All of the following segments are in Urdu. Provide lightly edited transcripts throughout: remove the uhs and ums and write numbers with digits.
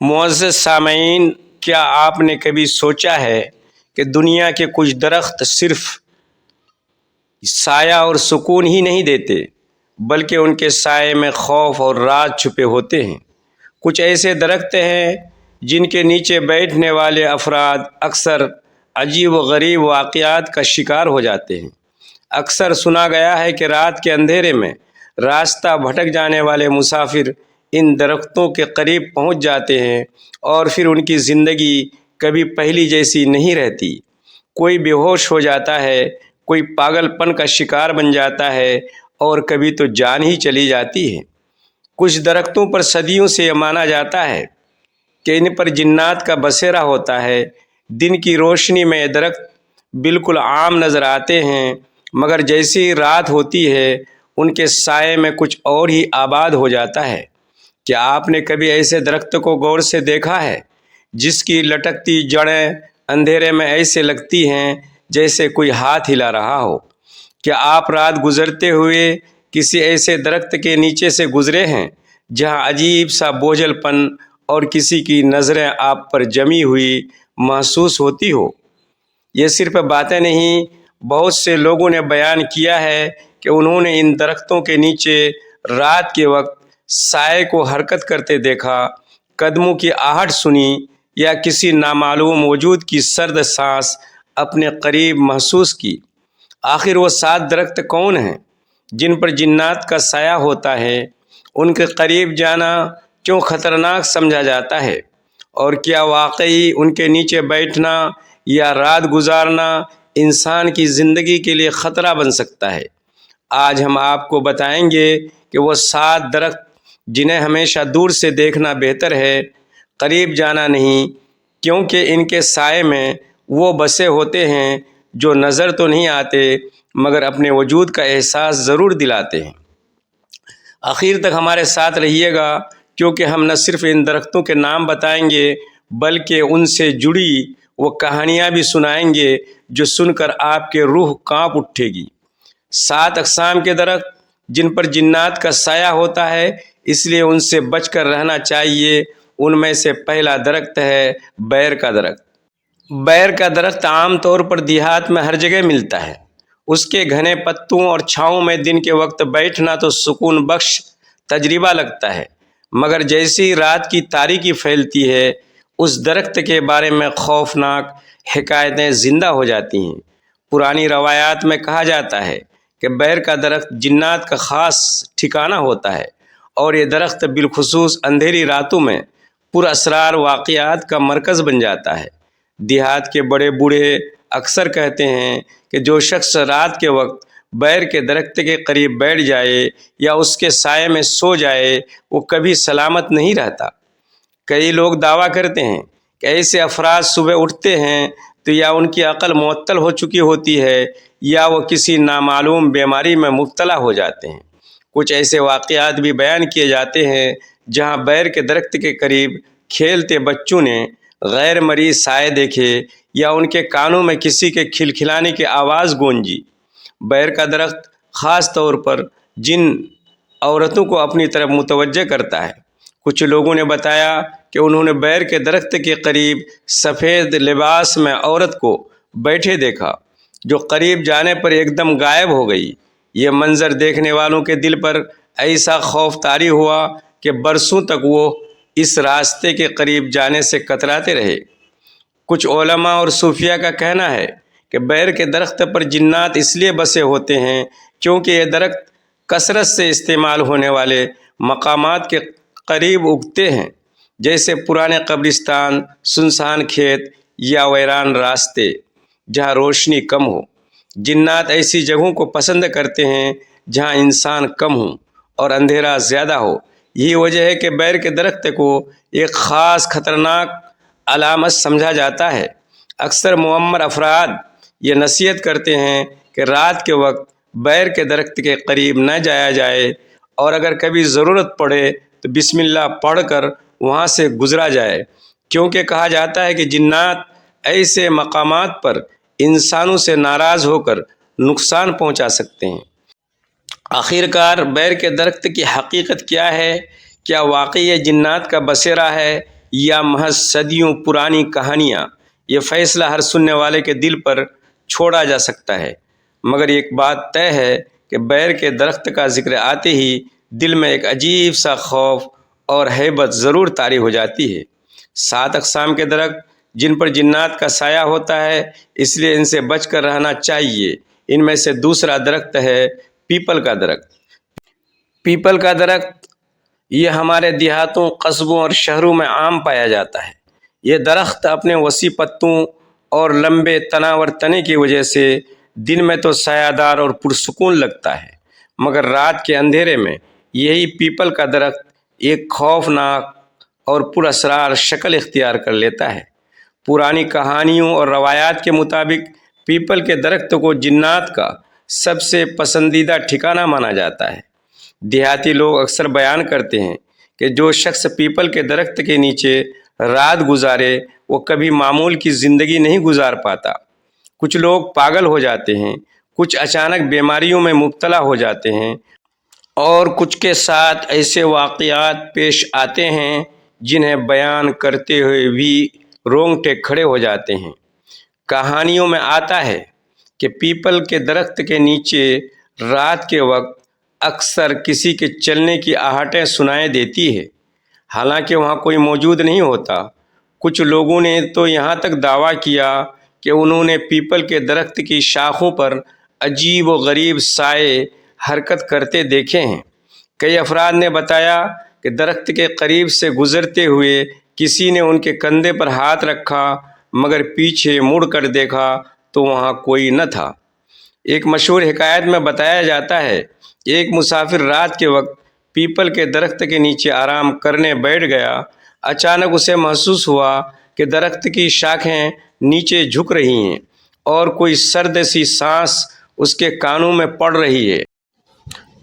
معزز سامعین، کیا آپ نے کبھی سوچا ہے کہ دنیا کے کچھ درخت صرف سایہ اور سکون ہی نہیں دیتے بلکہ ان کے سائے میں خوف اور راز چھپے ہوتے ہیں۔ کچھ ایسے درخت ہیں جن کے نیچے بیٹھنے والے افراد اکثر عجیب و غریب واقعات کا شکار ہو جاتے ہیں۔ اکثر سنا گیا ہے کہ رات کے اندھیرے میں راستہ بھٹک جانے والے مسافر ان درختوں کے قریب پہنچ جاتے ہیں اور پھر ان کی زندگی کبھی پہلی جیسی نہیں رہتی۔ کوئی بے ہوش ہو جاتا ہے، کوئی پاگل پن کا شکار بن جاتا ہے اور کبھی تو جان ہی چلی جاتی ہے۔ کچھ درختوں پر صدیوں سے یہ مانا جاتا ہے کہ ان پر جنات کا بسیرا ہوتا ہے۔ دن کی روشنی میں یہ درخت بالکل عام نظر آتے ہیں، مگر جیسی رات ہوتی ہے ان کے سائے میں کچھ اور ہی آباد ہو جاتا ہے۔ کیا آپ نے کبھی ایسے درخت کو غور سے دیکھا ہے جس کی لٹکتی جڑیں اندھیرے میں ایسے لگتی ہیں جیسے کوئی ہاتھ ہلا رہا ہو؟ کیا آپ رات گزرتے ہوئے کسی ایسے درخت کے نیچے سے گزرے ہیں جہاں عجیب سا بوجھل پن اور کسی کی نظریں آپ پر جمی ہوئی محسوس ہوتی ہو؟ یہ صرف باتیں نہیں، بہت سے لوگوں نے بیان کیا ہے کہ انہوں نے ان درختوں کے نیچے رات کے وقت سائے کو حرکت کرتے دیکھا، قدموں کی آہٹ سنی یا کسی نامعلوم وجود کی سرد سانس اپنے قریب محسوس کی۔ آخر وہ 7 درخت کون ہیں جن پر جنات کا سایہ ہوتا ہے؟ ان کے قریب جانا کیوں خطرناک سمجھا جاتا ہے؟ اور کیا واقعی ان کے نیچے بیٹھنا یا رات گزارنا انسان کی زندگی کے لیے خطرہ بن سکتا ہے؟ آج ہم آپ کو بتائیں گے کہ وہ 7 درخت جنہیں ہمیشہ دور سے دیکھنا بہتر ہے، قریب جانا نہیں، کیونکہ ان کے سائے میں وہ بسے ہوتے ہیں جو نظر تو نہیں آتے مگر اپنے وجود کا احساس ضرور دلاتے ہیں۔ آخر تک ہمارے ساتھ رہیے گا، کیونکہ ہم نہ صرف ان درختوں کے نام بتائیں گے بلکہ ان سے جڑی وہ کہانیاں بھی سنائیں گے جو سن کر آپ کے روح کانپ اٹھے گی۔ 7 اقسام کے درخت جن پر جنات کا سایہ ہوتا ہے، اس لیے ان سے بچ کر رہنا چاہیے۔ ان میں سے پہلا درخت ہے بیر کا درخت۔ بیر کا درخت عام طور پر دیہات میں ہر جگہ ملتا ہے۔ اس کے گھنے پتوں اور چھاؤں میں دن کے وقت بیٹھنا تو سکون بخش تجربہ لگتا ہے، مگر جیسی رات کی تاریکی پھیلتی ہے اس درخت کے بارے میں خوفناک حکایتیں زندہ ہو جاتی ہیں۔ پرانی روایات میں کہا جاتا ہے کہ بیر کا درخت جنات کا خاص ٹھکانہ ہوتا ہے اور یہ درخت بالخصوص اندھیری راتوں میں پر اسرار واقعات کا مرکز بن جاتا ہے۔ دیہات کے بڑے بوڑھے اکثر کہتے ہیں کہ جو شخص رات کے وقت بیر کے درخت کے قریب بیٹھ جائے یا اس کے سائے میں سو جائے وہ کبھی سلامت نہیں رہتا۔ کئی لوگ دعویٰ کرتے ہیں کہ ایسے افراد صبح اٹھتے ہیں تو یا ان کی عقل معطل ہو چکی ہوتی ہے یا وہ کسی نامعلوم بیماری میں مبتلا ہو جاتے ہیں۔ کچھ ایسے واقعات بھی بیان کیے جاتے ہیں جہاں بیر کے درخت کے قریب کھیلتے بچوں نے غیر مرئی سائے دیکھے یا ان کے کانوں میں کسی کے کھلکھلانے کی آواز گونجی۔ بیر کا درخت خاص طور پر جن عورتوں کو اپنی طرف متوجہ کرتا ہے۔ کچھ لوگوں نے بتایا کہ انہوں نے بیر کے درخت کے قریب سفید لباس میں عورت کو بیٹھے دیکھا جو قریب جانے پر ایک دم غائب ہو گئی۔ یہ منظر دیکھنے والوں کے دل پر ایسا خوف طاری ہوا کہ برسوں تک وہ اس راستے کے قریب جانے سے کتراتے رہے۔ کچھ علماء اور صوفیاء کا کہنا ہے کہ بیر کے درخت پر جنات اس لیے بسے ہوتے ہیں کیونکہ یہ درخت کثرت سے استعمال ہونے والے مقامات کے قریب اگتے ہیں، جیسے پرانے قبرستان، سنسان کھیت یا ویران راستے جہاں روشنی کم ہو۔ جنات ایسی جگہوں کو پسند کرتے ہیں جہاں انسان کم ہوں اور اندھیرا زیادہ ہو۔ یہی وجہ ہے کہ بیر کے درخت کو ایک خاص خطرناک علامت سمجھا جاتا ہے۔ اکثر معمر افراد یہ نصیحت کرتے ہیں کہ رات کے وقت بیر کے درخت کے قریب نہ جایا جائے اور اگر کبھی ضرورت پڑے تو بسم اللہ پڑھ کر وہاں سے گزرا جائے، کیونکہ کہا جاتا ہے کہ جنات ایسے مقامات پر انسانوں سے ناراض ہو کر نقصان پہنچا سکتے ہیں۔ آخر کار بیر کے درخت کی حقیقت کیا ہے؟ کیا واقعی یہ جنات کا بسیرا ہے یا محض صدیوں پرانی کہانیاں، یہ فیصلہ ہر سننے والے کے دل پر چھوڑا جا سکتا ہے، مگر ایک بات طے ہے کہ بیر کے درخت کا ذکر آتے ہی دل میں ایک عجیب سا خوف اور ہیبت ضرور طاری ہو جاتی ہے۔ 7 اقسام کے درخت جن پر جنات کا سایہ ہوتا ہے، اس لیے ان سے بچ کر رہنا چاہیے۔ ان میں سے دوسرا درخت ہے پیپل کا درخت۔ پیپل کا درخت یہ ہمارے دیہاتوں، قصبوں اور شہروں میں عام پایا جاتا ہے۔ یہ درخت اپنے وسیع پتوں اور لمبے تناور تنے کی وجہ سے دن میں تو سایہ دار اور پرسکون لگتا ہے، مگر رات کے اندھیرے میں یہی پیپل کا درخت ایک خوفناک اور پراسرار شکل اختیار کر لیتا ہے۔ پرانی کہانیوں اور روایات کے مطابق پیپل کے درخت کو جنات کا سب سے پسندیدہ ٹھکانہ مانا جاتا ہے۔ دیہاتی لوگ اکثر بیان کرتے ہیں کہ جو شخص پیپل کے درخت کے نیچے رات گزارے وہ کبھی معمول کی زندگی نہیں گزار پاتا۔ کچھ لوگ پاگل ہو جاتے ہیں، کچھ اچانک بیماریوں میں مبتلا ہو جاتے ہیں، اور کچھ کے ساتھ ایسے واقعات پیش آتے ہیں جنہیں بیان کرتے ہوئے بھی رونگٹے کھڑے ہو جاتے ہیں۔ کہانیوں میں آتا ہے کہ پیپل کے درخت کے نیچے رات کے وقت اکثر کسی کے چلنے کی آہٹیں سنائی دیتی ہے، حالانکہ وہاں کوئی موجود نہیں ہوتا۔ کچھ لوگوں نے تو یہاں تک دعویٰ کیا کہ انہوں نے پیپل کے درخت کی شاخوں پر عجیب و غریب سائے حرکت کرتے دیکھے ہیں۔ کئی افراد نے بتایا کہ درخت کے قریب سے گزرتے ہوئے کسی نے ان کے کندھے پر ہاتھ رکھا، مگر پیچھے مڑ کر دیکھا تو وہاں کوئی نہ تھا۔ ایک مشہور حکایت میں بتایا جاتا ہے، ایک مسافر رات کے وقت پیپل کے درخت کے نیچے آرام کرنے بیٹھ گیا۔ اچانک اسے محسوس ہوا کہ درخت کی شاخیں نیچے جھک رہی ہیں اور کوئی سرد سی سانس اس کے کانوں میں پڑ رہی ہے۔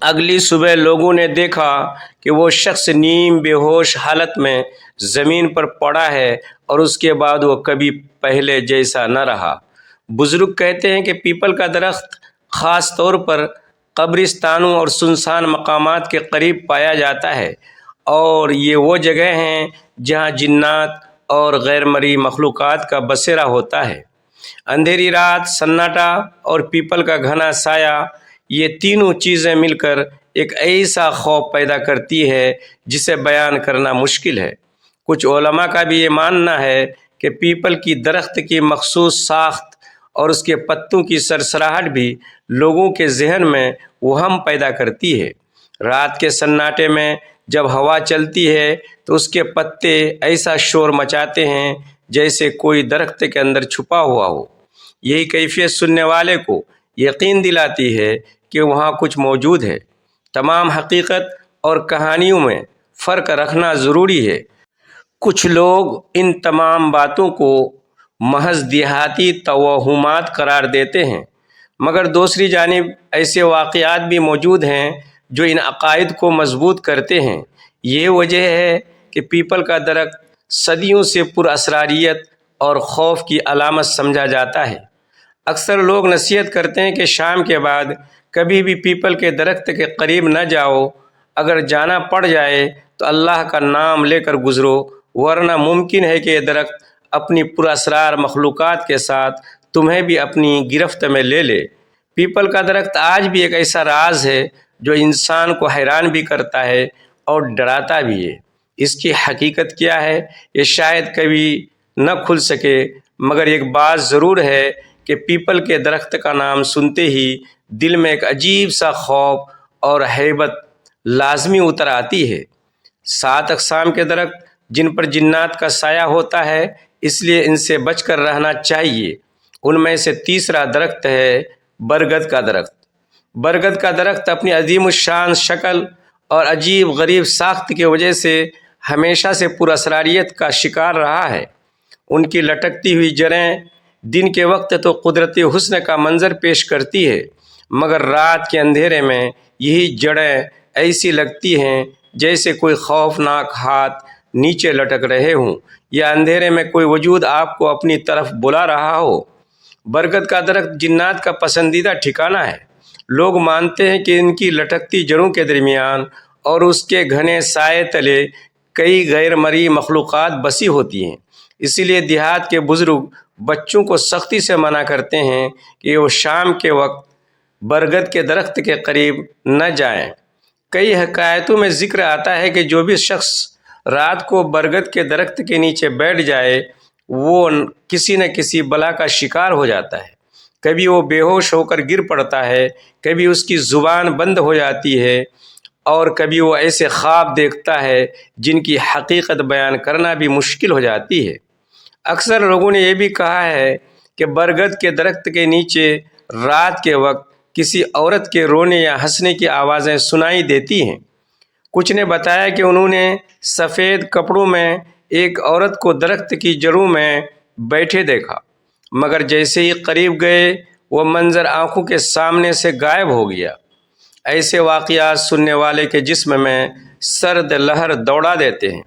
اگلی صبح لوگوں نے دیکھا کہ وہ شخص نیم بے ہوش حالت میں زمین پر پڑا ہے اور اس کے بعد وہ کبھی پہلے جیسا نہ رہا۔ بزرگ کہتے ہیں کہ پیپل کا درخت خاص طور پر قبرستانوں اور سنسان مقامات کے قریب پایا جاتا ہے، اور یہ وہ جگہ ہیں جہاں جنات اور غیر مرئی مخلوقات کا بسیرا ہوتا ہے۔ اندھیری رات، سناٹا اور پیپل کا گھنا سایہ، یہ تینوں چیزیں مل کر ایک ایسا خوف پیدا کرتی ہے جسے بیان کرنا مشکل ہے۔ کچھ علماء کا بھی یہ ماننا ہے کہ پیپل کی درخت کی مخصوص ساخت اور اس کے پتوں کی سرسراہٹ بھی لوگوں کے ذہن میں وہم پیدا کرتی ہے۔ رات کے سناٹے میں جب ہوا چلتی ہے تو اس کے پتے ایسا شور مچاتے ہیں جیسے کوئی درخت کے اندر چھپا ہوا ہو۔ یہی کیفیت سننے والے کو یقین دلاتی ہے کہ وہاں کچھ موجود ہے۔ تمام حقیقت اور کہانیوں میں فرق رکھنا ضروری ہے۔ کچھ لوگ ان تمام باتوں کو محض دیہاتی توہمات قرار دیتے ہیں، مگر دوسری جانب ایسے واقعات بھی موجود ہیں جو ان عقائد کو مضبوط کرتے ہیں۔ یہ وجہ ہے کہ پیپل کا درخت صدیوں سے پراسراریت اور خوف کی علامت سمجھا جاتا ہے۔ اکثر لوگ نصیحت کرتے ہیں کہ شام کے بعد کبھی بھی پیپل کے درخت کے قریب نہ جاؤ، اگر جانا پڑ جائے تو اللہ کا نام لے کر گزرو، ورنہ ممکن ہے کہ یہ درخت اپنی پراسرار مخلوقات کے ساتھ تمہیں بھی اپنی گرفت میں لے لے۔ پیپل کا درخت آج بھی ایک ایسا راز ہے جو انسان کو حیران بھی کرتا ہے اور ڈراتا بھی ہے۔ اس کی حقیقت کیا ہے یہ شاید کبھی نہ کھل سکے، مگر ایک بات ضرور ہے کہ پیپل کے درخت کا نام سنتے ہی دل میں ایک عجیب سا خوف اور ہیبت لازمی اتر آتی ہے۔ 7 اقسام کے درخت جن پر جنات کا سایہ ہوتا ہے، اس لیے ان سے بچ کر رہنا چاہیے۔ ان میں سے تیسرا درخت ہے برگد کا درخت۔ برگد کا درخت اپنی عظیم الشان شکل اور عجیب غریب ساخت کی وجہ سے ہمیشہ سے پراسراریت کا شکار رہا ہے۔ ان کی لٹکتی ہوئی جڑیں دن کے وقت تو قدرتی حسن کا منظر پیش کرتی ہے، مگر رات کے اندھیرے میں یہی جڑیں ایسی لگتی ہیں جیسے کوئی خوفناک ہاتھ نیچے لٹک رہے ہوں یا اندھیرے میں کوئی وجود آپ کو اپنی طرف بلا رہا ہو۔ برگد کا درخت جنات کا پسندیدہ ٹھکانہ ہے۔ لوگ مانتے ہیں کہ ان کی لٹکتی جڑوں کے درمیان اور اس کے گھنے سائے تلے کئی غیر مرئی مخلوقات بسی ہوتی ہیں، اسی لیے دیہات کے بزرگ بچوں کو سختی سے منع کرتے ہیں کہ وہ شام کے وقت برگد کے درخت کے قریب نہ جائیں۔ کئی حکایتوں میں ذکر آتا ہے کہ جو بھی شخص رات کو برگد کے درخت کے نیچے بیٹھ جائے وہ کسی نہ کسی بلا کا شکار ہو جاتا ہے۔ کبھی وہ بے ہوش ہو کر گر پڑتا ہے، کبھی اس کی زبان بند ہو جاتی ہے، اور کبھی وہ ایسے خواب دیکھتا ہے جن کی حقیقت بیان کرنا بھی مشکل ہو جاتی ہے۔ اکثر لوگوں نے یہ بھی کہا ہے کہ برگد کے درخت کے نیچے رات کے وقت کسی عورت کے رونے یا ہنسنے کی آوازیں سنائی دیتی ہیں۔ کچھ نے بتایا کہ انہوں نے سفید کپڑوں میں ایک عورت کو درخت کی جڑوں میں بیٹھے دیکھا، مگر جیسے ہی قریب گئے وہ منظر آنکھوں کے سامنے سے غائب ہو گیا۔ ایسے واقعات سننے والے کے جسم میں سرد لہر دوڑا دیتے ہیں۔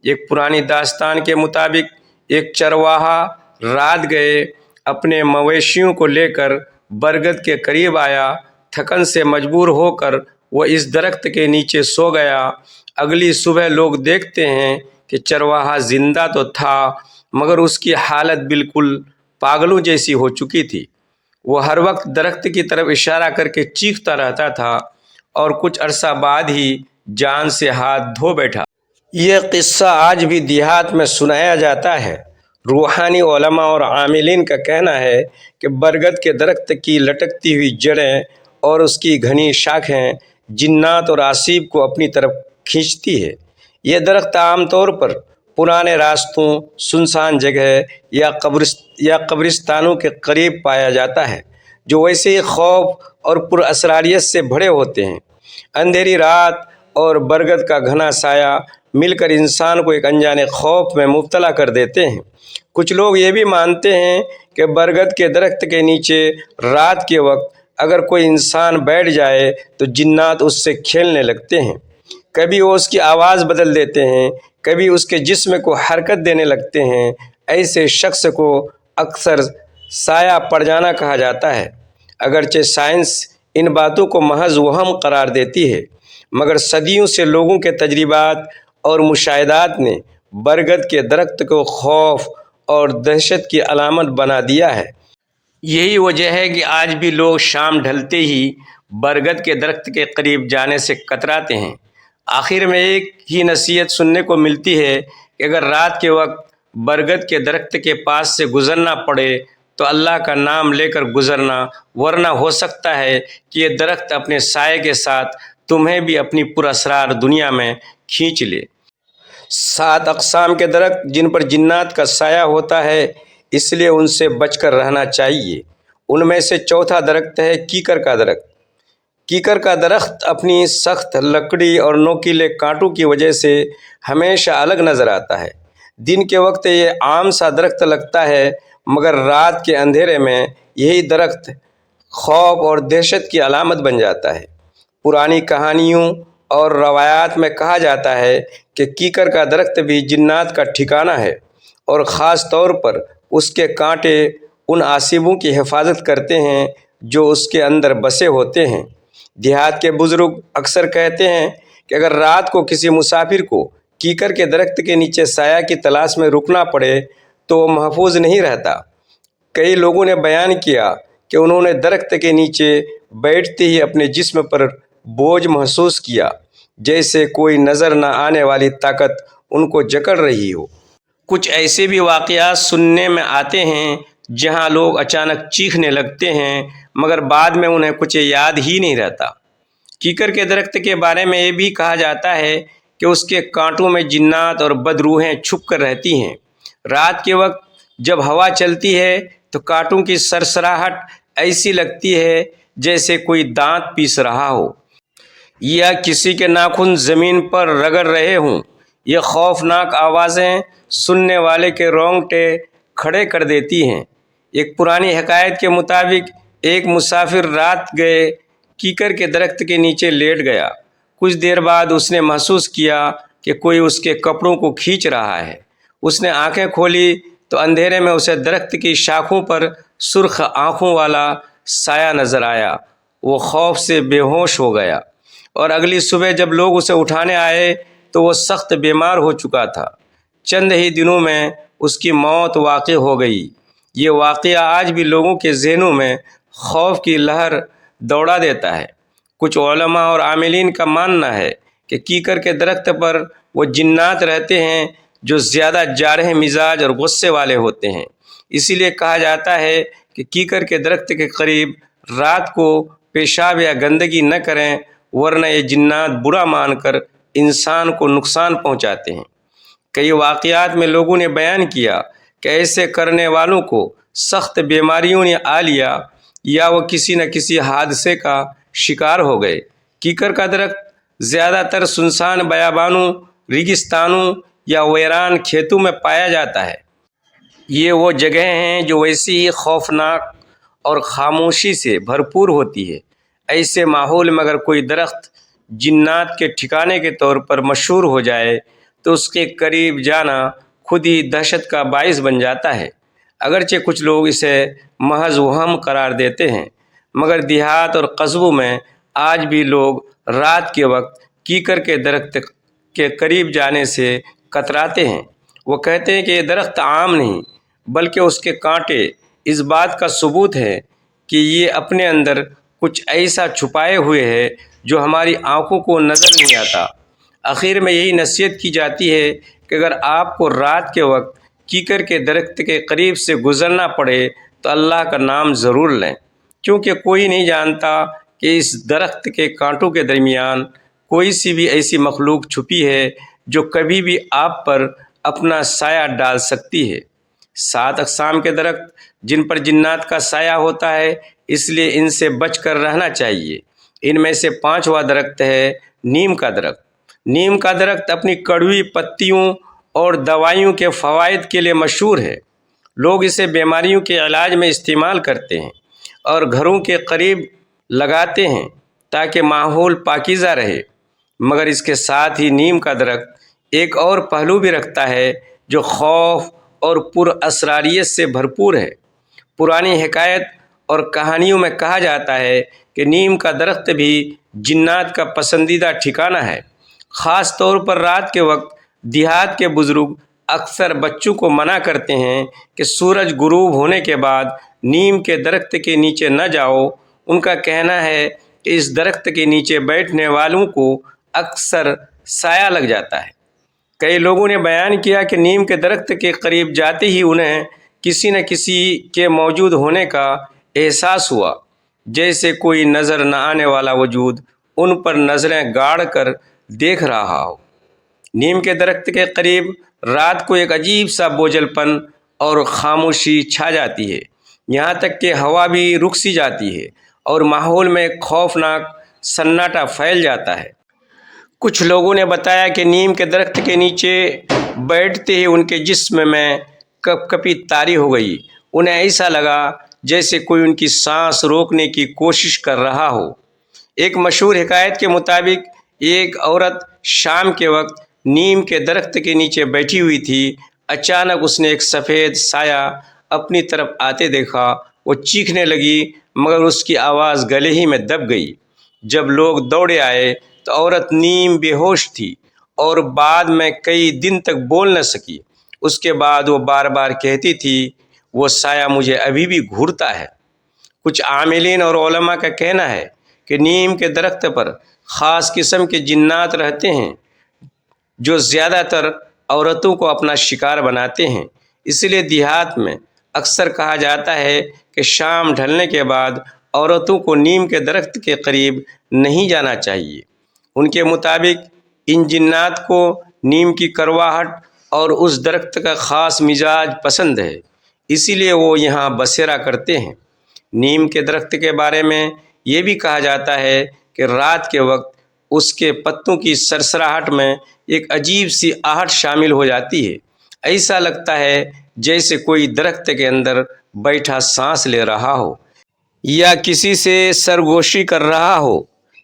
ایک پرانی داستان کے مطابق ایک چرواہا رات گئے اپنے مویشیوں کو لے کر برگد کے قریب آیا۔ تھکن سے مجبور ہو کر وہ اس درخت کے نیچے سو گیا۔ اگلی صبح لوگ دیکھتے ہیں کہ چرواہا زندہ تو تھا مگر اس کی حالت بالکل پاگلوں جیسی ہو چکی تھی۔ وہ ہر وقت درخت کی طرف اشارہ کر کے چیختا رہتا تھا اور کچھ عرصہ بعد ہی جان سے ہاتھ دھو بیٹھا۔ یہ قصہ آج بھی دیہات میں سنایا جاتا ہے۔ روحانی علماء اور عاملین کا کہنا ہے کہ برگد کے درخت کی لٹکتی ہوئی جڑیں اور اس کی گھنی شاخیں جنات اور عصیب کو اپنی طرف کھینچتی ہے۔ یہ درخت عام طور پر پرانے راستوں، سنسان جگہ یا قبرستانوں کے قریب پایا جاتا ہے، جو ویسے ہی خوف اور پر اسراریت سے بھرے ہوتے ہیں۔ اندھیری رات اور برگد کا گھنا سایہ مل کر انسان کو ایک انجانے خوف میں مبتلا کر دیتے ہیں۔ کچھ لوگ یہ بھی مانتے ہیں کہ برگد کے درخت کے نیچے رات کے وقت اگر کوئی انسان بیٹھ جائے تو جنات اس سے کھیلنے لگتے ہیں۔ کبھی وہ اس کی آواز بدل دیتے ہیں، کبھی اس کے جسم کو حرکت دینے لگتے ہیں۔ ایسے شخص کو اکثر سایہ پڑ جانا کہا جاتا ہے۔ اگرچہ سائنس ان باتوں کو محض وہم قرار دیتی ہے، مگر صدیوں سے لوگوں کے تجربات اور مشاہدات نے برگد کے درخت کو خوف اور دہشت کی علامت بنا دیا ہے۔ یہی وجہ ہے کہ آج بھی لوگ شام ڈھلتے ہی برگد کے درخت کے قریب جانے سے کتراتے ہیں۔ آخر میں ایک ہی نصیحت سننے کو ملتی ہے کہ اگر رات کے وقت برگد کے درخت کے پاس سے گزرنا پڑے تو اللہ کا نام لے کر گزرنا، ورنہ ہو سکتا ہے کہ یہ درخت اپنے سائے کے ساتھ تمہیں بھی اپنی پراسرار دنیا میں کھینچ لے۔ 7 اقسام کے درخت جن پر جنات کا سایہ ہوتا ہے، اس لیے ان سے بچ کر رہنا چاہیے۔ ان میں سے چوتھا درخت ہے کیکر کا درخت۔ کیکر کا درخت اپنی سخت لکڑی اور نوکیلے کانٹوں کی وجہ سے ہمیشہ الگ نظر آتا ہے۔ دن کے وقت یہ عام سا درخت لگتا ہے، مگر رات کے اندھیرے میں یہی درخت خوف اور دہشت کی علامت بن جاتا ہے۔ پرانی کہانیوں اور روایات میں کہا جاتا ہے کہ کیکر کا درخت بھی جنات کا ٹھکانہ ہے، اور خاص طور پر اس کے کانٹے ان عاصبوں کی حفاظت کرتے ہیں جو اس کے اندر بسے ہوتے ہیں۔ دیہات کے بزرگ اکثر کہتے ہیں کہ اگر رات کو کسی مسافر کو کیکر کے درخت کے نیچے سایہ کی تلاش میں رکنا پڑے تو وہ محفوظ نہیں رہتا۔ کئی لوگوں نے بیان کیا کہ انہوں نے درخت کے نیچے بیٹھتے ہی اپنے جسم پر بوجھ محسوس کیا، جیسے کوئی نظر نہ آنے والی طاقت ان کو جکڑ رہی ہو۔ کچھ ایسے بھی واقعات سننے میں آتے ہیں جہاں لوگ اچانک چیخنے لگتے ہیں مگر بعد میں انہیں کچھ یاد ہی نہیں رہتا۔ کیکر کے درخت کے بارے میں یہ بھی کہا جاتا ہے کہ اس کے کانٹوں میں جنات اور بد روحیں چھپ کر رہتی ہیں۔ رات کے وقت جب ہوا چلتی ہے تو کانٹوں کی سرسراہٹ ایسی لگتی ہے جیسے کوئی دانت پیس رہا ہو یا کسی کے ناخن زمین پر رگڑ رہے ہوں۔ یہ خوفناک آوازیں سننے والے کے رونگٹے کھڑے کر دیتی ہیں۔ ایک پرانی حکایت کے مطابق ایک مسافر رات گئے کیکر کے درخت کے نیچے لیٹ گیا۔ کچھ دیر بعد اس نے محسوس کیا کہ کوئی اس کے کپڑوں کو کھینچ رہا ہے۔ اس نے آنکھیں کھولی تو اندھیرے میں اسے درخت کی شاخوں پر سرخ آنکھوں والا سایہ نظر آیا۔ وہ خوف سے بے ہوش ہو گیا، اور اگلی صبح جب لوگ اسے اٹھانے آئے تو وہ سخت بیمار ہو چکا تھا۔ چند ہی دنوں میں اس کی موت واقع ہو گئی۔ یہ واقعہ آج بھی لوگوں کے ذہنوں میں خوف کی لہر دوڑا دیتا ہے۔ کچھ علماء اور عاملین کا ماننا ہے کہ کیکر کے درخت پر وہ جنات رہتے ہیں جو زیادہ جارح مزاج اور غصے والے ہوتے ہیں۔ اسی لیے کہا جاتا ہے کہ کیکر کے درخت کے قریب رات کو پیشاب یا گندگی نہ کریں، ورنہ یہ جنات برا مان کر انسان کو نقصان پہنچاتے ہیں۔ کئی واقعات میں لوگوں نے بیان کیا کہ ایسے کرنے والوں کو سخت بیماریوں نے آ لیا یا وہ کسی نہ کسی حادثے کا شکار ہو گئے۔ کیکر کا درخت زیادہ تر سنسان بیابانوں، ریگستانوں یا ویران کھیتوں میں پایا جاتا ہے۔ یہ وہ جگہیں ہیں جو ویسی ہی خوفناک اور خاموشی سے بھرپور ہوتی ہے۔ ایسے ماحول میں اگر کوئی درخت جنات کے ٹھکانے کے طور پر مشہور ہو جائے تو اس کے قریب جانا خود ہی دہشت کا باعث بن جاتا ہے۔ اگرچہ کچھ لوگ اسے محض وہم قرار دیتے ہیں، مگر دیہات اور قصبوں میں آج بھی لوگ رات کے وقت کیکر کے درخت کے قریب جانے سے کتراتے ہیں۔ وہ کہتے ہیں کہ یہ درخت عام نہیں بلکہ اس کے کانٹے اس بات کا ثبوت ہے کہ یہ اپنے اندر کچھ ایسا چھپائے ہوئے ہے جو ہماری آنکھوں کو نظر نہیں آتا۔ آخر میں یہی نصیحت کی جاتی ہے کہ اگر آپ کو رات کے وقت کیکر کے درخت کے قریب سے گزرنا پڑے تو اللہ کا نام ضرور لیں، کیونکہ کوئی نہیں جانتا کہ اس درخت کے کانٹوں کے درمیان کوئی سی بھی ایسی مخلوق چھپی ہے جو کبھی بھی آپ پر اپنا سایہ ڈال سکتی ہے۔ 7 اقسام کے درخت جن پر جنات کا سایہ ہوتا ہے، اس لیے ان سے بچ کر رہنا چاہیے۔ ان میں سے 5واں درخت ہے نیم کا درخت۔ نیم کا درخت اپنی کڑوی پتیوں اور دوائیوں کے فوائد کے لیے مشہور ہے۔ لوگ اسے بیماریوں کے علاج میں استعمال کرتے ہیں اور گھروں کے قریب لگاتے ہیں تاکہ ماحول پاکیزہ رہے۔ مگر اس کے ساتھ ہی نیم کا درخت ایک اور پہلو بھی رکھتا ہے جو خوف اور پر اسراریت سے بھرپور ہے۔ پرانی حکایت اور کہانیوں میں کہا جاتا ہے کہ نیم کا درخت بھی جنات کا پسندیدہ ٹھکانہ ہے۔ خاص طور پر رات کے وقت دیہات کے بزرگ اکثر بچوں کو منع کرتے ہیں کہ سورج غروب ہونے کے بعد نیم کے درخت کے نیچے نہ جاؤ۔ ان کا کہنا ہے کہ اس درخت کے نیچے بیٹھنے والوں کو اکثر سایہ لگ جاتا ہے۔ کئی لوگوں نے بیان کیا کہ نیم کے درخت کے قریب جاتے ہی انہیں کسی نہ کسی کے موجود ہونے کا احساس ہوا، جیسے کوئی نظر نہ آنے والا وجود ان پر نظریں گاڑ کر دیکھ رہا ہو۔ نیم کے درخت کے قریب رات کو ایک عجیب سا بوجھل پن اور خاموشی چھا جاتی ہے، یہاں تک کہ ہوا بھی رک سی جاتی ہے اور ماحول میں ایک خوفناک سناٹا پھیل جاتا ہے۔ کچھ لوگوں نے بتایا کہ نیم کے درخت کے نیچے بیٹھتے ہی ان کے جسم میں کپ کپی طاری ہو گئی۔ انہیں ایسا لگا جیسے کوئی ان کی سانس روکنے کی کوشش کر رہا ہو۔ ایک مشہور حکایت کے مطابق ایک عورت شام کے وقت نیم کے درخت کے نیچے بیٹھی ہوئی تھی۔ اچانک اس نے ایک سفید سایہ اپنی طرف آتے دیکھا۔ وہ چیخنے لگی مگر اس کی آواز گلے ہی میں دب گئی۔ جب لوگ دوڑے آئے تو عورت نیم بے ہوش تھی اور بعد میں کئی دن تک بول نہ سکی۔ اس کے بعد وہ بار بار کہتی تھی، وہ سایہ مجھے ابھی بھی گھورتا ہے۔ کچھ عاملین اور علماء کا کہنا ہے کہ نیم کے درخت پر خاص قسم کے جنات رہتے ہیں جو زیادہ تر عورتوں کو اپنا شکار بناتے ہیں۔ اس لیے دیہات میں اکثر کہا جاتا ہے کہ شام ڈھلنے کے بعد عورتوں کو نیم کے درخت کے قریب نہیں جانا چاہیے۔ ان کے مطابق ان جنات کو نیم کی کرواہٹ اور اس درخت کا خاص مزاج پسند ہے، اسی لیے وہ یہاں بسیرا کرتے ہیں۔ نیم کے درخت کے بارے میں یہ بھی کہا جاتا ہے کہ رات کے وقت اس کے پتوں کی سرسراہٹ میں ایک عجیب سی آہٹ شامل ہو جاتی ہے۔ ایسا لگتا ہے جیسے کوئی درخت کے اندر بیٹھا سانس لے رہا ہو یا کسی سے سرگوشی کر رہا ہو۔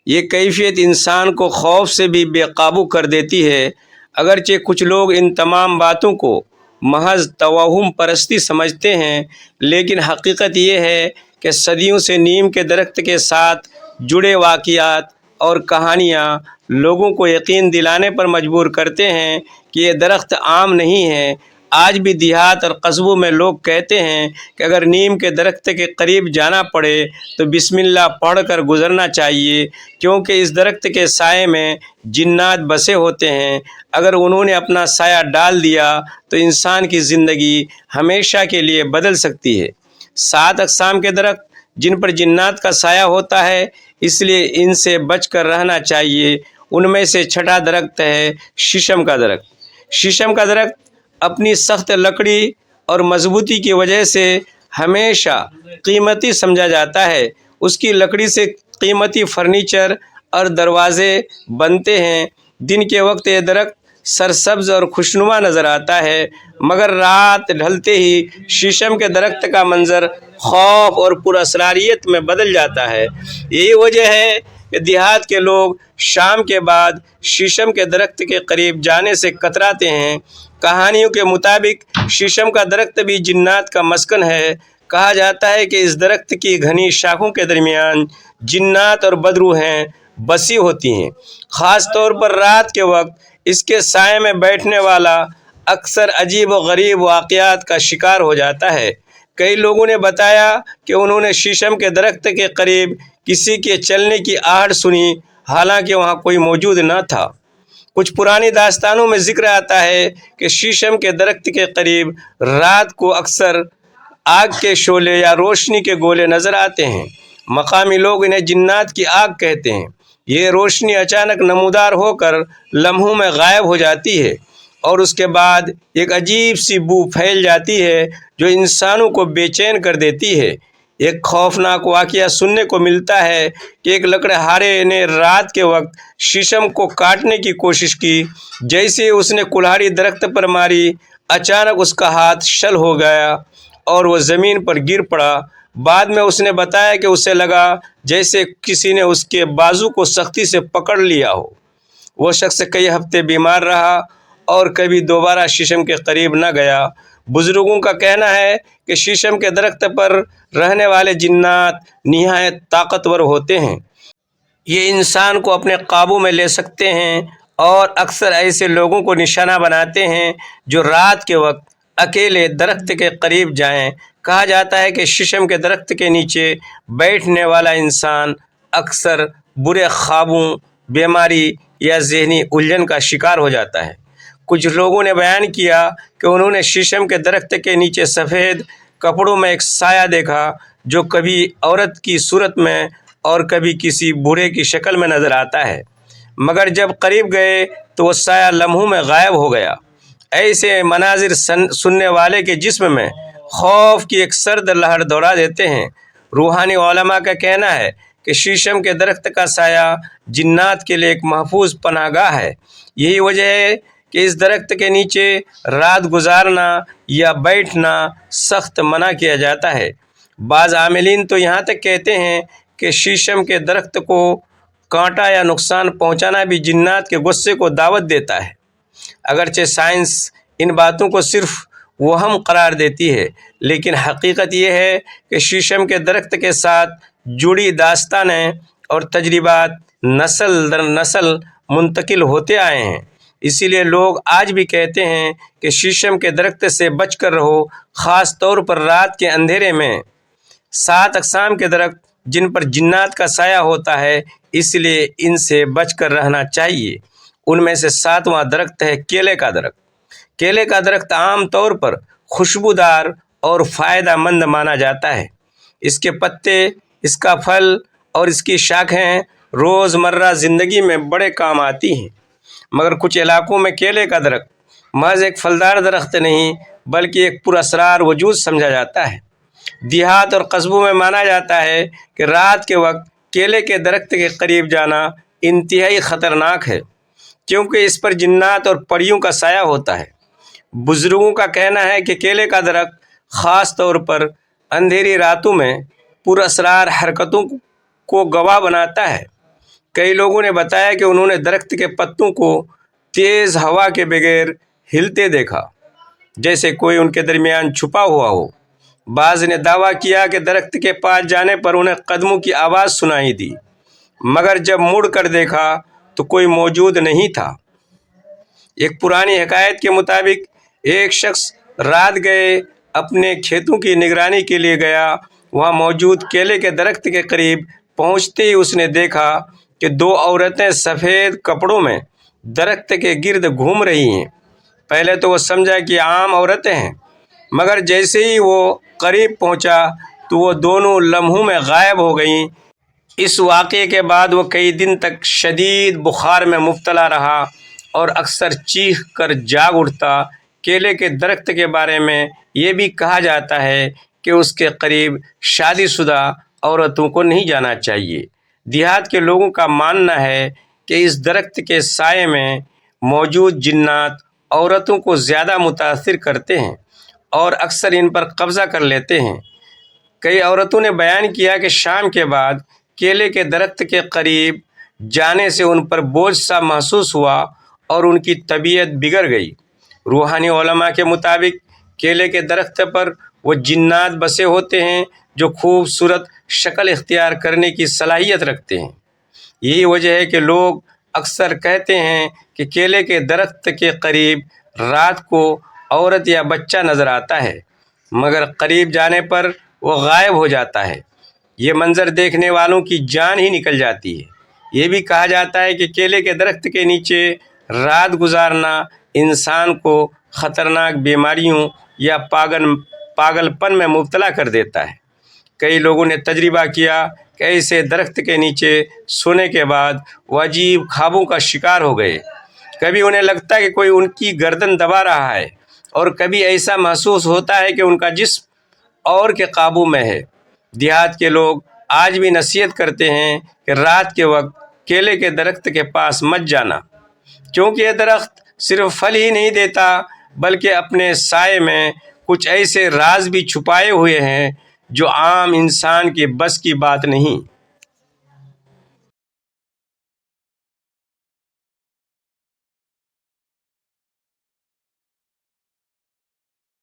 یہ کیفیت انسان کو خوف سے بھی بے قابو کر دیتی ہے۔ اگرچہ کچھ لوگ ان تمام باتوں کو محض توہم پرستی سمجھتے ہیں، لیکن حقیقت یہ ہے کہ صدیوں سے نیم کے درخت کے ساتھ جڑے واقعات اور کہانیاں لوگوں کو یقین دلانے پر مجبور کرتے ہیں کہ یہ درخت عام نہیں ہے۔ آج بھی دیہات اور قصبوں میں لوگ کہتے ہیں کہ اگر نیم کے درخت کے قریب جانا پڑے تو بسم اللہ پڑھ کر گزرنا چاہیے، کیونکہ اس درخت کے سائے میں جنات بسے ہوتے ہیں۔ اگر انہوں نے اپنا سایہ ڈال دیا تو انسان کی زندگی ہمیشہ کے لیے بدل سکتی ہے۔ 7 اقسام کے درخت جن پر جنات کا سایہ ہوتا ہے، اس لیے ان سے بچ کر رہنا چاہیے۔ ان میں سے چھٹا درخت ہے شیشم کا درخت۔ شیشم کا درخت اپنی سخت لکڑی اور مضبوطی کی وجہ سے ہمیشہ قیمتی سمجھا جاتا ہے۔ اس کی لکڑی سے قیمتی فرنیچر اور دروازے بنتے ہیں۔ دن کے وقت یہ درخت سرسبز اور خوشنما نظر آتا ہے، مگر رات ڈھلتے ہی شیشم کے درخت کا منظر خوف اور پراسراریت میں بدل جاتا ہے۔ یہی وجہ ہے کہ دیہات کے لوگ شام کے بعد شیشم کے درخت کے قریب جانے سے کتراتے ہیں۔ کہانیوں کے مطابق شیشم کا درخت بھی جنات کا مسکن ہے۔ کہا جاتا ہے کہ اس درخت کی گھنی شاخوں کے درمیان جنات اور بدروحیں بسی ہوتی ہیں۔ خاص طور پر رات کے وقت اس کے سائے میں بیٹھنے والا اکثر عجیب و غریب واقعات کا شکار ہو جاتا ہے۔ کئی لوگوں نے بتایا کہ انہوں نے شیشم کے درخت کے قریب کسی کے چلنے کی آہٹ سنی، حالانکہ وہاں کوئی موجود نہ تھا۔ کچھ پرانی داستانوں میں ذکر آتا ہے کہ شیشم کے درخت کے قریب رات کو اکثر آگ کے شعلے یا روشنی کے گولے نظر آتے ہیں۔ مقامی لوگ انہیں جنات کی آگ کہتے ہیں۔ یہ روشنی اچانک نمودار ہو کر لمحوں میں غائب ہو جاتی ہے اور اس کے بعد ایک عجیب سی بو پھیل جاتی ہے جو انسانوں کو بے چین کر دیتی ہے۔ ایک خوفناک واقعہ سننے کو ملتا ہے کہ ایک لکڑہارے نے رات کے وقت شیشم کو کاٹنے کی کوشش کی۔ جیسے اس نے کلہاڑی درخت پر ماری، اچانک اس کا ہاتھ شل ہو گیا اور وہ زمین پر گر پڑا۔ بعد میں اس نے بتایا کہ اسے لگا جیسے کسی نے اس کے بازو کو سختی سے پکڑ لیا ہو۔ وہ شخص کئی ہفتے بیمار رہا اور کبھی دوبارہ شیشم کے قریب نہ گیا۔ بزرگوں کا کہنا ہے کہ شیشم کے درخت پر رہنے والے جنات نہایت طاقتور ہوتے ہیں۔ یہ انسان کو اپنے قابو میں لے سکتے ہیں اور اکثر ایسے لوگوں کو نشانہ بناتے ہیں جو رات کے وقت اکیلے درخت کے قریب جائیں۔ کہا جاتا ہے کہ شیشم کے درخت کے نیچے بیٹھنے والا انسان اکثر برے خوابوں، بیماری یا ذہنی الجھن کا شکار ہو جاتا ہے۔ کچھ لوگوں نے بیان کیا کہ انہوں نے شیشم کے درخت کے نیچے سفید کپڑوں میں ایک سایہ دیکھا جو کبھی عورت کی صورت میں اور کبھی کسی بوڑھے کی شکل میں نظر آتا ہے، مگر جب قریب گئے تو وہ سایہ لمحوں میں غائب ہو گیا۔ ایسے مناظر سننے والے کے جسم میں خوف کی ایک سرد لہر دوڑا دیتے ہیں۔ روحانی علماء کا کہنا ہے کہ شیشم کے درخت کا سایہ جنات کے لیے ایک محفوظ پناہ گاہ ہے۔ یہی وجہ ہے کہ اس درخت کے نیچے رات گزارنا یا بیٹھنا سخت منع کیا جاتا ہے۔ بعض عاملین تو یہاں تک کہتے ہیں کہ شیشم کے درخت کو کانٹا یا نقصان پہنچانا بھی جنات کے غصے کو دعوت دیتا ہے۔ اگرچہ سائنس ان باتوں کو صرف وہم قرار دیتی ہے، لیکن حقیقت یہ ہے کہ شیشم کے درخت کے ساتھ جڑی داستانیں اور تجربات نسل در نسل منتقل ہوتے آئے ہیں۔ اسی لیے لوگ آج بھی کہتے ہیں کہ شیشم کے درخت سے بچ کر رہو، خاص طور پر رات کے اندھیرے میں۔ 7 اقسام کے درخت جن پر جنات کا سایہ ہوتا ہے، اس لیے ان سے بچ کر رہنا چاہیے۔ ان میں سے 7واں درخت ہے کیلے کا درخت۔ کیلے کا درخت عام طور پر خوشبودار اور فائدہ مند مانا جاتا ہے۔ اس کے پتے، اس کا پھل اور اس کی شاخیں روزمرہ زندگی میں بڑے کام آتی ہیں، مگر کچھ علاقوں میں کیلے کا درخت محض ایک پھلدار درخت نہیں بلکہ ایک پراسرار وجود سمجھا جاتا ہے۔ دیہات اور قصبوں میں مانا جاتا ہے کہ رات کے وقت کیلے کے درخت کے قریب جانا انتہائی خطرناک ہے، کیونکہ اس پر جنات اور پریوں کا سایہ ہوتا ہے۔ بزرگوں کا کہنا ہے کہ کیلے کا درخت خاص طور پر اندھیری راتوں میں پراسرار حرکتوں کو گواہ بناتا ہے۔ کئی لوگوں نے بتایا کہ انہوں نے درخت کے پتوں کو تیز ہوا کے بغیر ہلتے دیکھا، جیسے کوئی ان کے درمیان چھپا ہوا ہو۔ بعض نے دعویٰ کیا کہ درخت کے پاس جانے پر انہیں قدموں کی آواز سنائی دی، مگر جب مڑ کر دیکھا تو کوئی موجود نہیں تھا۔ ایک پرانی حکایت کے مطابق ایک شخص رات گئے اپنے کھیتوں کی نگرانی کے لیے گیا۔ وہاں موجود کیلے کے درخت کے قریب پہنچتے ہی اس نے دیکھا کہ دو عورتیں سفید کپڑوں میں درخت کے گرد گھوم رہی ہیں۔ پہلے تو وہ سمجھا کہ عام عورتیں ہیں، مگر جیسے ہی وہ قریب پہنچا تو وہ دونوں لمحوں میں غائب ہو گئیں۔ اس واقعے کے بعد وہ کئی دن تک شدید بخار میں مبتلا رہا اور اکثر چیخ کر جاگ اٹھتا۔ کیلے کے درخت کے بارے میں یہ بھی کہا جاتا ہے کہ اس کے قریب شادی شدہ عورتوں کو نہیں جانا چاہیے۔ دیہات کے لوگوں کا ماننا ہے کہ اس درخت کے سائے میں موجود جنات عورتوں کو زیادہ متاثر کرتے ہیں اور اکثر ان پر قبضہ کر لیتے ہیں۔ کئی عورتوں نے بیان کیا کہ شام کے بعد کیلے کے درخت کے قریب جانے سے ان پر بوجھ سا محسوس ہوا اور ان کی طبیعت بگڑ گئی۔ روحانی علماء کے مطابق کیلے کے درخت پر وہ جنات بسے ہوتے ہیں جو خوبصورت شکل اختیار کرنے کی صلاحیت رکھتے ہیں۔ یہی وجہ ہے کہ لوگ اکثر کہتے ہیں کہ کیلے کے درخت کے قریب رات کو عورت یا بچہ نظر آتا ہے، مگر قریب جانے پر وہ غائب ہو جاتا ہے۔ یہ منظر دیکھنے والوں کی جان ہی نکل جاتی ہے۔ یہ بھی کہا جاتا ہے کہ کیلے کے درخت کے نیچے رات گزارنا انسان کو خطرناک بیماریوں یا پاگل پن میں مبتلا کر دیتا ہے۔ کئی لوگوں نے تجربہ کیا کہ ایسے درخت کے نیچے سونے کے بعد وہ عجیب خوابوں کا شکار ہو گئے۔ کبھی انہیں لگتا ہے کہ کوئی ان کی گردن دبا رہا ہے اور کبھی ایسا محسوس ہوتا ہے کہ ان کا جسم اور کے قابو میں ہے۔ دیہات کے لوگ آج بھی نصیحت کرتے ہیں کہ رات کے وقت کیلے کے درخت کے پاس مت جانا، کیونکہ یہ درخت صرف پھل ہی نہیں دیتا بلکہ اپنے سائے میں کچھ ایسے راز بھی چھپائے ہوئے ہیں جو عام انسان کے بس کی بات نہیں۔